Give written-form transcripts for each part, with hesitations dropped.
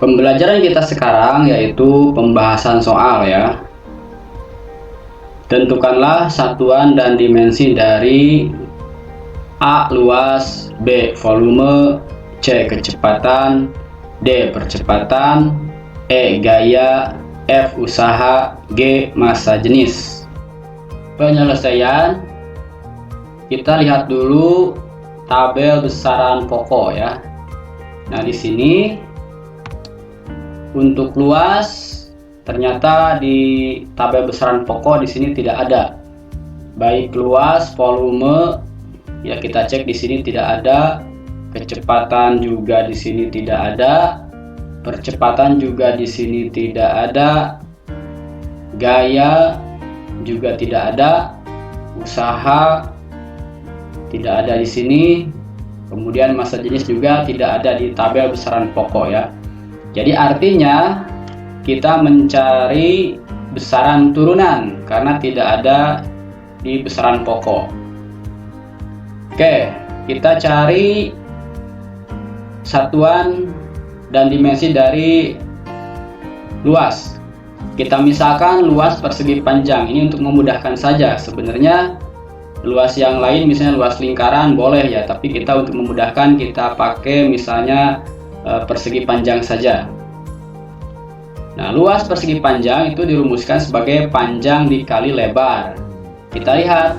Pembelajaran kita sekarang yaitu pembahasan soal ya. Tentukanlah satuan dan dimensi dari A luas, B volume, C kecepatan, D percepatan, E gaya, F usaha, G massa jenis. Penyelesaian, kita lihat dulu tabel besaran pokok ya. Nah, di sini untuk luas ternyata di tabel besaran pokok di sini tidak ada. Baik luas, volume ya kita cek di sini tidak ada. Kecepatan juga di sini tidak ada. Percepatan juga di sini tidak ada. Gaya juga tidak ada. Usaha tidak ada di sini. Kemudian massa jenis juga tidak ada di tabel besaran pokok ya. Jadi artinya kita mencari besaran turunan karena tidak ada di besaran pokok. Oke, kita cari satuan dan dimensi dari luas. Kita misalkan luas persegi panjang. Ini untuk memudahkan saja. Sebenarnya luas yang lain misalnya luas lingkaran boleh ya, tapi kita untuk memudahkan kita pakai misalnya persegi panjang saja. Nah, luas persegi panjang itu dirumuskan sebagai panjang dikali lebar. Kita lihat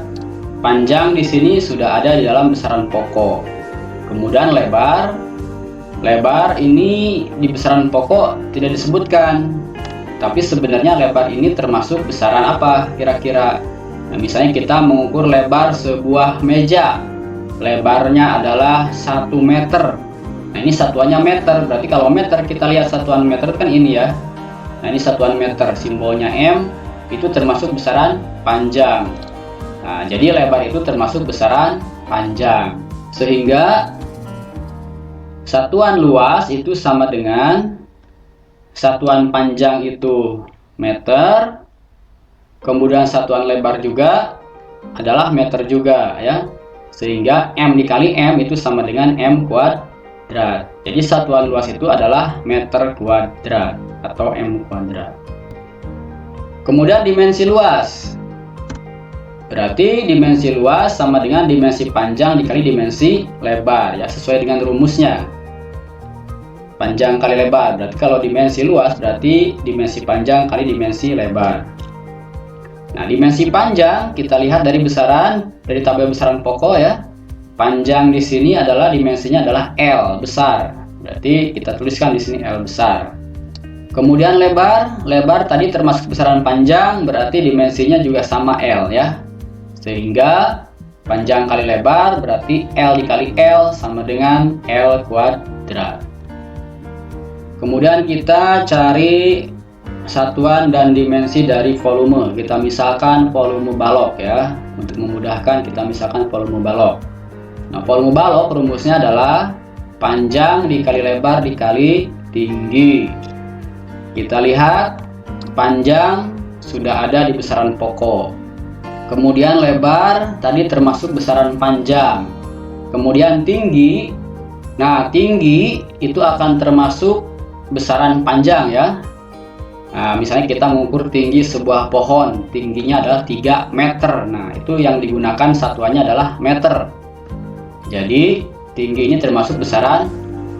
panjang di sini sudah ada di dalam besaran pokok. Kemudian lebar ini di besaran pokok tidak disebutkan. Tapi sebenarnya lebar ini termasuk besaran apa kira-kira? Nah, misalnya kita mengukur lebar sebuah meja. Lebarnya adalah 1 meter. Nah, ini satuannya meter, berarti kalau meter kita lihat satuan meter kan ini ya. Nah, ini satuan meter, simbolnya M, itu termasuk besaran panjang. Nah, jadi lebar itu termasuk besaran panjang. Sehingga satuan luas itu sama dengan satuan panjang itu meter, kemudian satuan lebar juga adalah meter juga ya. Sehingga M dikali M itu sama dengan M kuadrat. Jadi satuan luas itu adalah meter kuadrat atau M kuadrat. Kemudian dimensi luas. Berarti dimensi luas sama dengan dimensi panjang dikali dimensi lebar ya, sesuai dengan rumusnya. Panjang kali lebar. Berarti kalau dimensi luas berarti dimensi panjang kali dimensi lebar. Nah, dimensi panjang kita lihat dari tabel besaran pokok ya. Panjang di sini adalah dimensinya adalah L besar. Berarti kita tuliskan di sini L besar. Kemudian lebar tadi termasuk besaran panjang, berarti dimensinya juga sama L ya. Sehingga panjang kali lebar berarti L dikali L sama dengan L kuadrat. Kemudian kita cari satuan dan dimensi dari volume. Kita misalkan volume balok ya. Untuk memudahkan kita misalkan volume balok. Nah, volume balok rumusnya adalah panjang dikali lebar dikali tinggi. Kita lihat panjang sudah ada di besaran pokok. Kemudian lebar tadi termasuk besaran panjang. Kemudian tinggi. Nah, tinggi itu akan termasuk besaran panjang ya. Nah, misalnya kita mengukur tinggi sebuah pohon, tingginya adalah 3 meter. Nah, itu yang digunakan satuannya adalah meter. Jadi tinggi ini termasuk besaran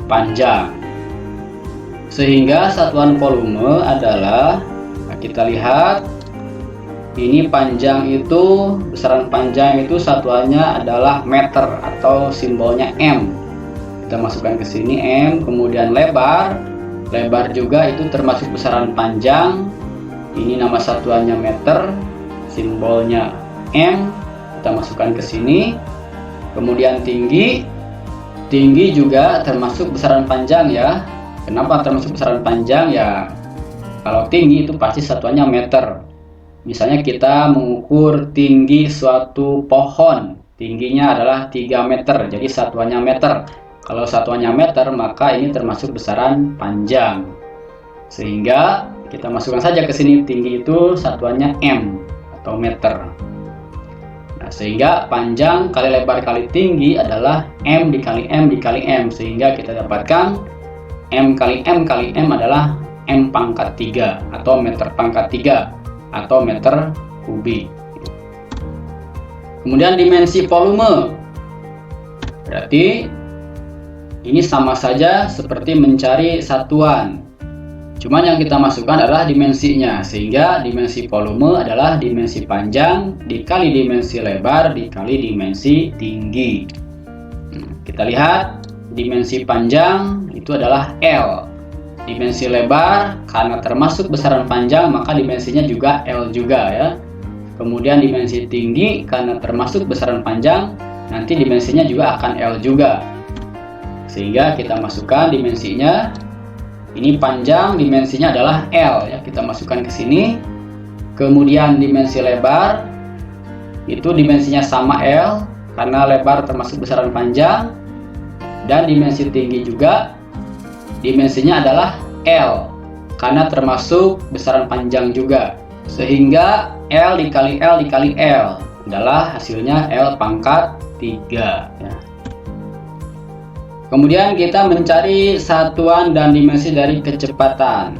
panjang. Sehingga satuan volume adalah, nah kita lihat ini panjang itu, besaran panjang itu satuannya adalah meter atau simbolnya M. Kita masukkan ke sini M. Kemudian lebar juga itu termasuk besaran panjang. Ini nama satuannya meter, simbolnya M. Kita masukkan ke sini. Kemudian tinggi juga termasuk besaran panjang ya. Kenapa termasuk besaran panjang ya? Kalau tinggi itu pasti satuannya meter. Misalnya kita mengukur tinggi suatu pohon, tingginya adalah 3 meter, jadi satuannya meter. Kalau satuannya meter maka ini termasuk besaran panjang. Sehingga kita masukkan saja ke sini tinggi itu satuannya M atau meter. Sehingga panjang kali lebar kali tinggi adalah M dikali M dikali M. Sehingga kita dapatkan M kali M adalah M pangkat 3 atau meter pangkat 3 atau meter kubik. Kemudian dimensi volume, berarti ini sama saja seperti mencari satuan, cuman yang kita masukkan adalah dimensinya, sehingga dimensi volume adalah dimensi panjang dikali dimensi lebar dikali dimensi tinggi. Kita lihat dimensi panjang itu adalah L, dimensi lebar karena termasuk besaran panjang maka dimensinya juga L juga ya. Kemudian dimensi tinggi karena termasuk besaran panjang, nanti dimensinya juga akan L juga. Sehingga kita masukkan dimensinya. Ini panjang, dimensinya adalah L ya. Kita masukkan ke sini. Kemudian dimensi lebar itu dimensinya sama L karena lebar termasuk besaran panjang. Dan dimensi tinggi juga dimensinya adalah L karena termasuk besaran panjang juga. Sehingga L dikali L dikali L adalah hasilnya L pangkat 3 ya. Kemudian kita mencari satuan dan dimensi dari kecepatan.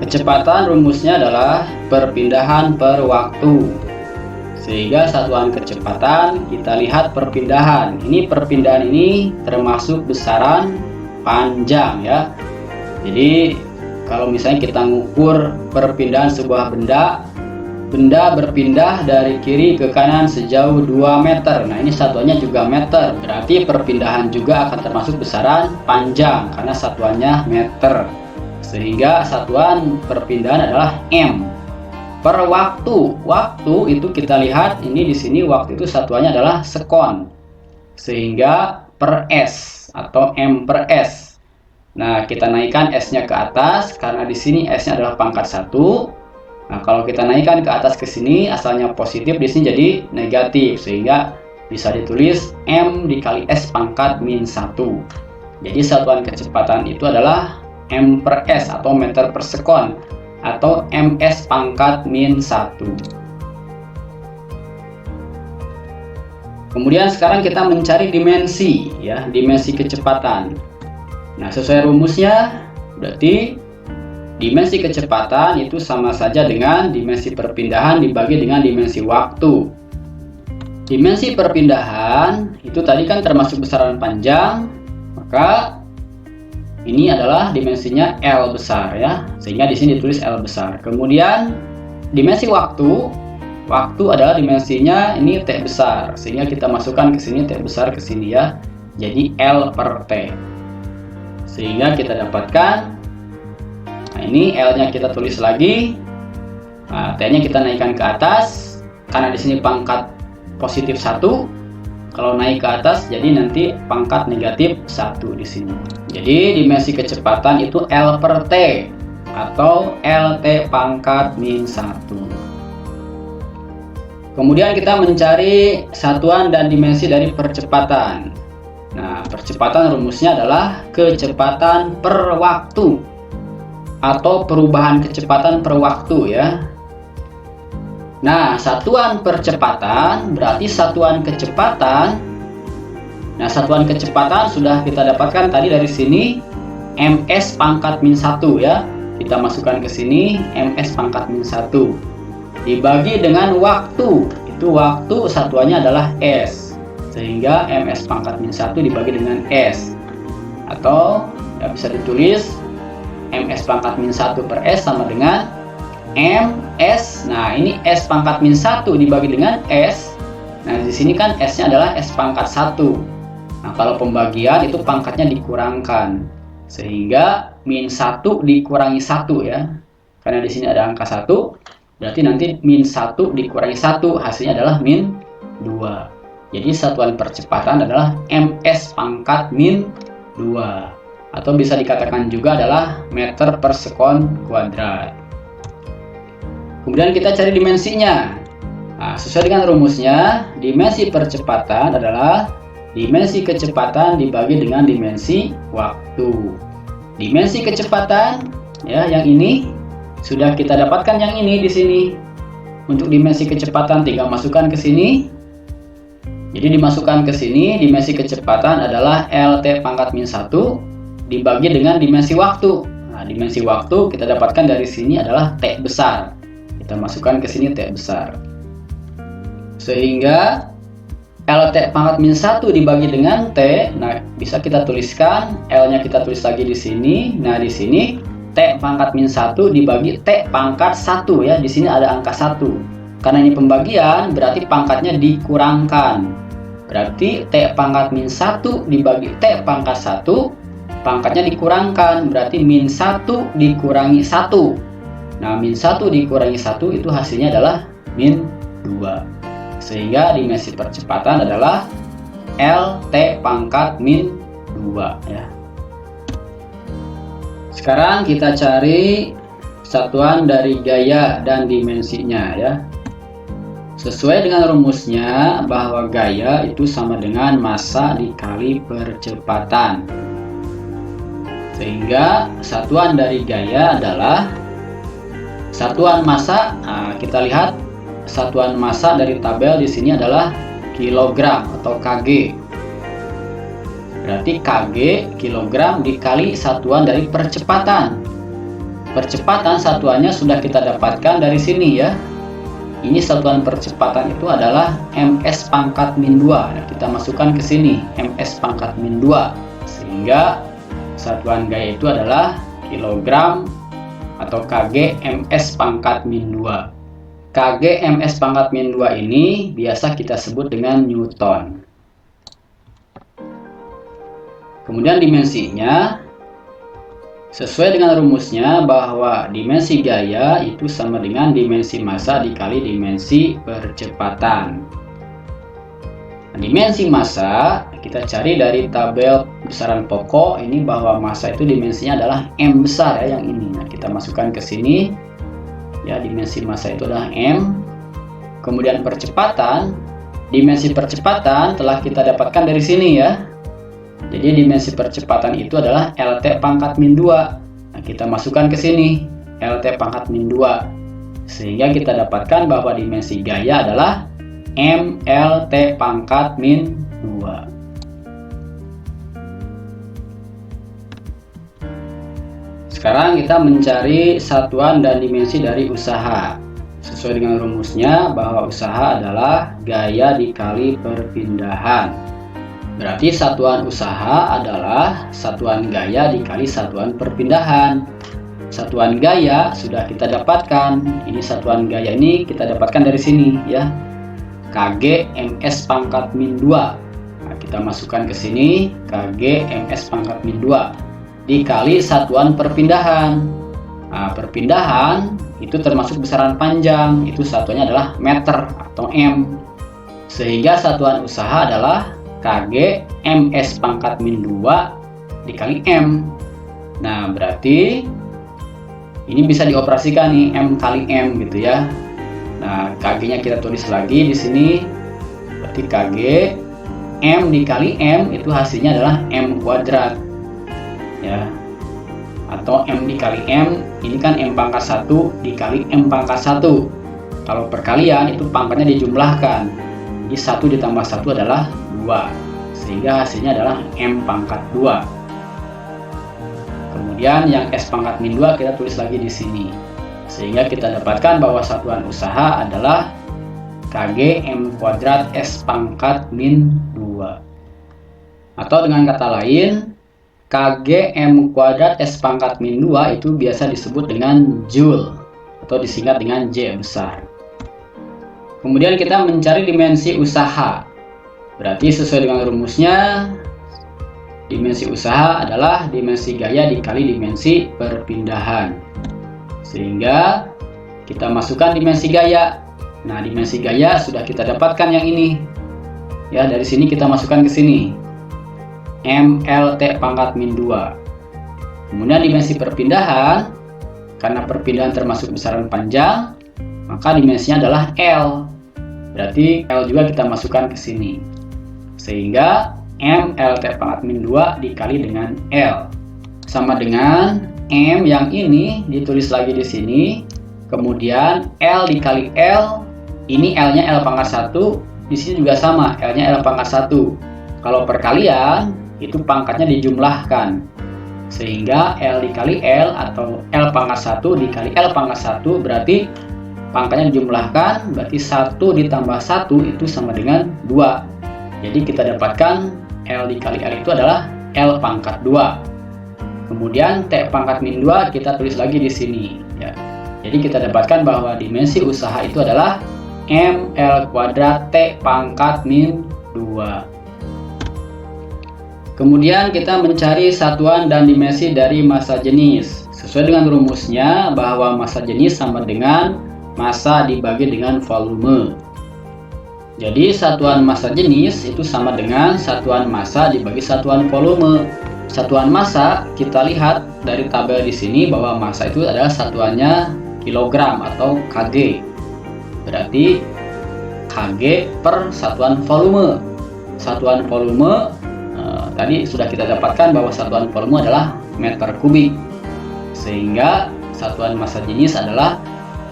Kecepatan rumusnya adalah perpindahan per waktu. Sehingga satuan kecepatan kita lihat perpindahan. Ini perpindahan ini termasuk besaran panjang ya. Jadi kalau misalnya kita ngukur perpindahan sebuah benda berpindah dari kiri ke kanan sejauh 2 meter. Nah, ini satuannya juga meter. Berarti perpindahan juga akan termasuk besaran panjang karena satuannya meter. Sehingga satuan perpindahan adalah M. Per waktu. Waktu itu kita lihat ini di sini waktu itu satuannya adalah sekon. Sehingga per S atau M per S. Nah, kita naikkan S-nya ke atas karena di sini S-nya adalah pangkat 1. Nah, kalau kita naikkan ke atas ke sini, asalnya positif, di sini jadi negatif, sehingga bisa ditulis M dikali S pangkat min 1. Jadi satuan kecepatan itu adalah M per S atau meter per sekon atau MS pangkat min 1. Kemudian sekarang kita mencari dimensi ya, dimensi kecepatan. Nah, sesuai rumusnya berarti dimensi kecepatan itu sama saja dengan dimensi perpindahan dibagi dengan dimensi waktu. Dimensi perpindahan itu tadi kan termasuk besaran panjang, maka ini adalah dimensinya L besar ya, sehingga di sini ditulis L besar. Kemudian dimensi waktu adalah dimensinya ini T besar, sehingga kita masukkan ke sini T besar ke sini ya, jadi L per T. Sehingga kita dapatkan, nah ini L-nya kita tulis lagi, nah, T-nya kita naikkan ke atas, karena di sini pangkat positif 1, kalau naik ke atas jadi nanti pangkat negatif 1 di sini. Jadi dimensi kecepatan itu L per T atau LT pangkat min 1. Kemudian kita mencari satuan dan dimensi dari percepatan. Nah, percepatan rumusnya adalah kecepatan per waktu atau perubahan kecepatan per waktu ya. Nah, satuan percepatan berarti satuan kecepatan. Nah, satuan kecepatan sudah kita dapatkan tadi dari sini ms pangkat min 1 ya. Kita masukkan ke sini ms pangkat min 1 dibagi dengan waktu. Itu waktu satuannya adalah s. Sehingga ms pangkat min 1 dibagi dengan s. Atau ya bisa ditulis ms pangkat min 1 per s sama dengan ms. Nah, ini s pangkat min 1 dibagi dengan s. Nah, di sini kan s-nya adalah s pangkat 1. Nah, kalau pembagian itu pangkatnya dikurangkan. Sehingga min 1 dikurangi 1 ya. Karena di sini ada angka 1, berarti nanti min 1 dikurangi 1 hasilnya adalah min 2. Jadi satuan percepatan adalah ms pangkat min 2. Atau bisa dikatakan juga adalah meter per sekon kuadrat. Kemudian kita cari dimensinya. Nah, sesuai dengan rumusnya, dimensi percepatan adalah dimensi kecepatan dibagi dengan dimensi waktu. Dimensi kecepatan ya, yang ini sudah kita dapatkan yang ini di sini. Untuk dimensi kecepatan tinggal masukkan ke sini. Jadi dimasukkan ke sini, dimensi kecepatan adalah LT pangkat min 1 dibagi dengan dimensi waktu. Nah, dimensi waktu kita dapatkan dari sini adalah T besar. Kita masukkan ke sini T besar. Sehingga LT pangkat min 1 dibagi dengan T. Nah, bisa kita tuliskan, L-nya kita tulis lagi di sini. Nah, di sini T pangkat min 1 dibagi T pangkat 1 ya. Di sini ada angka 1. Karena ini pembagian, berarti pangkatnya dikurangkan. Berarti T pangkat min 1 dibagi T pangkat 1, pangkatnya dikurangkan. Berarti min 1 dikurangi 1. Nah, min 1 dikurangi 1 itu hasilnya adalah min 2. Sehingga dimensi percepatan adalah LT pangkat min 2 ya. Sekarang kita cari satuan dari gaya dan dimensinya ya. Sesuai dengan rumusnya bahwa gaya itu sama dengan massa dikali percepatan. Sehingga satuan dari gaya adalah satuan massa. Nah, kita lihat satuan massa dari tabel di sini adalah kilogram atau kg. Berarti kg kilogram dikali satuan dari percepatan. Percepatan satuannya sudah kita dapatkan dari sini ya. Ini satuan percepatan itu adalah ms pangkat min 2. Nah, kita masukkan ke sini ms pangkat min 2. Sehingga satuan gaya itu adalah kilogram atau kg ms pangkat min 2. Kg ms pangkat min 2 ini biasa kita sebut dengan Newton. Kemudian dimensinya sesuai dengan rumusnya bahwa dimensi gaya itu sama dengan dimensi massa dikali dimensi percepatan. Nah, dimensi massa kita cari dari tabel besaran pokok ini bahwa massa itu dimensinya adalah M besar ya, yang ini. Nah, kita masukkan ke sini ya, dimensi massa itu adalah M. Kemudian percepatan, dimensi percepatan telah kita dapatkan dari sini ya. Jadi dimensi percepatan itu adalah LT pangkat min 2. Nah, kita masukkan ke sini LT pangkat min 2. Sehingga kita dapatkan bahwa dimensi gaya adalah MLT pangkat min 2. Sekarang kita mencari satuan dan dimensi dari usaha. Sesuai dengan rumusnya bahwa usaha adalah gaya dikali perpindahan. Berarti satuan usaha adalah satuan gaya dikali satuan perpindahan. Satuan gaya sudah kita dapatkan. Ini satuan gaya ini kita dapatkan dari sini ya. Kg ms pangkat min 2. Nah, kita masukkan ke sini Kg ms pangkat min 2 dikali satuan perpindahan. Nah, perpindahan itu termasuk besaran panjang. Itu satuannya adalah meter atau m. Sehingga satuan usaha adalah Kg ms pangkat min 2 dikali m. Nah, berarti ini bisa dioperasikan nih m kali m gitu ya. Nah, Kg-nya kita tulis lagi di sini. Berarti Kg m dikali m itu hasilnya adalah m kuadrat. Ya. Atau m dikali m, ini kan m pangkat 1 dikali m pangkat 1. Kalau perkalian itu pangkatnya dijumlahkan. Jadi 1 ditambah 1 adalah 2, sehingga hasilnya adalah M pangkat 2. Kemudian yang S pangkat min 2 kita tulis lagi di sini, sehingga kita dapatkan bahwa satuan usaha adalah Kg M kuadrat S pangkat min 2. Atau dengan kata lain, Kg M kuadrat S pangkat min 2 itu biasa disebut dengan Joule atau disingkat dengan J besar. Kemudian kita mencari dimensi usaha. Berarti sesuai dengan rumusnya, dimensi usaha adalah dimensi gaya dikali dimensi perpindahan. Sehingga kita masukkan dimensi gaya. Nah, dimensi gaya sudah kita dapatkan yang ini. Ya, dari sini kita masukkan ke sini. MLT pangkat min 2. Kemudian dimensi perpindahan, karena perpindahan termasuk besaran panjang, maka dimensinya adalah L. Berarti L juga kita masukkan ke sini. Sehingga MLT pangkat min 2 dikali dengan L. Sama dengan M yang ini ditulis lagi di sini. Kemudian L dikali L. Ini L-nya L pangkat 1. Di sini juga sama, L-nya L pangkat 1. Kalau perkalian, itu pangkatnya dijumlahkan. Sehingga L dikali L atau L pangkat 1 dikali L pangkat 1 berarti pangkatnya dijumlahkan, berarti 1 ditambah 1 itu sama dengan 2. Jadi kita dapatkan L dikali L itu adalah L pangkat 2. Kemudian T pangkat min 2 kita tulis lagi di sini ya. Jadi kita dapatkan bahwa dimensi usaha itu adalah ML kuadrat T pangkat min 2. Kemudian kita mencari satuan dan dimensi dari massa jenis. Sesuai dengan rumusnya bahwa massa jenis sama dengan massa dibagi dengan volume. Jadi satuan massa jenis itu sama dengan satuan massa dibagi satuan volume. Satuan massa kita lihat dari tabel di sini bahwa massa itu adalah satuannya kilogram atau kg. Berarti kg per satuan volume. Satuan volume tadi sudah kita dapatkan bahwa satuan volume adalah meter kubik, sehingga satuan massa jenis adalah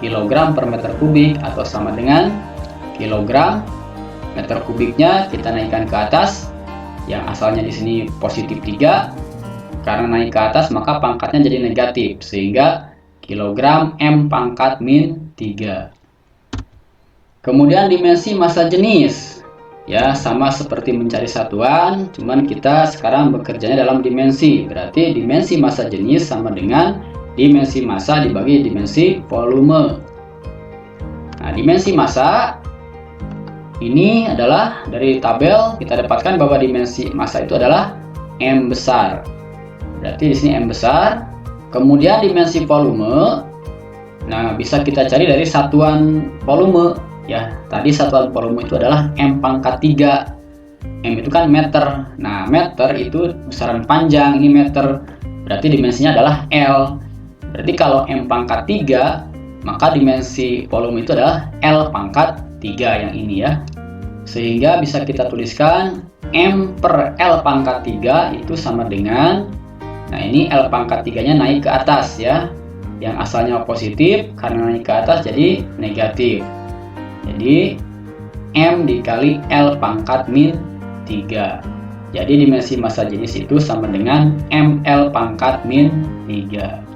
kilogram per meter kubik atau sama dengan kilogram. Meter kubiknya kita naikkan ke atas, yang asalnya di sini positif 3, karena naik ke atas maka pangkatnya jadi negatif, sehingga kilogram M pangkat min 3. Kemudian dimensi massa jenis. Ya, sama seperti mencari satuan, cuman kita sekarang bekerjanya dalam dimensi. Berarti dimensi massa jenis sama dengan dimensi massa dibagi dimensi volume. Nah, dimensi massa ini adalah dari tabel kita dapatkan bahwa dimensi massa itu adalah M besar. Berarti di sini M besar. Kemudian dimensi volume. Nah, bisa kita cari dari satuan volume. Ya, tadi satuan volume itu adalah M pangkat 3. M itu kan meter. Nah, meter itu besaran panjang, ini meter. Berarti dimensinya adalah L. Berarti kalau M pangkat 3, maka dimensi volume itu adalah L pangkat 3 yang ini ya. Sehingga bisa kita tuliskan M per L pangkat 3 itu sama dengan, nah ini L pangkat 3-nya naik ke atas ya. Yang asalnya positif, karena naik ke atas jadi negatif. Jadi M dikali L pangkat min 3. Jadi dimensi massa jenis itu sama dengan ML pangkat min 3.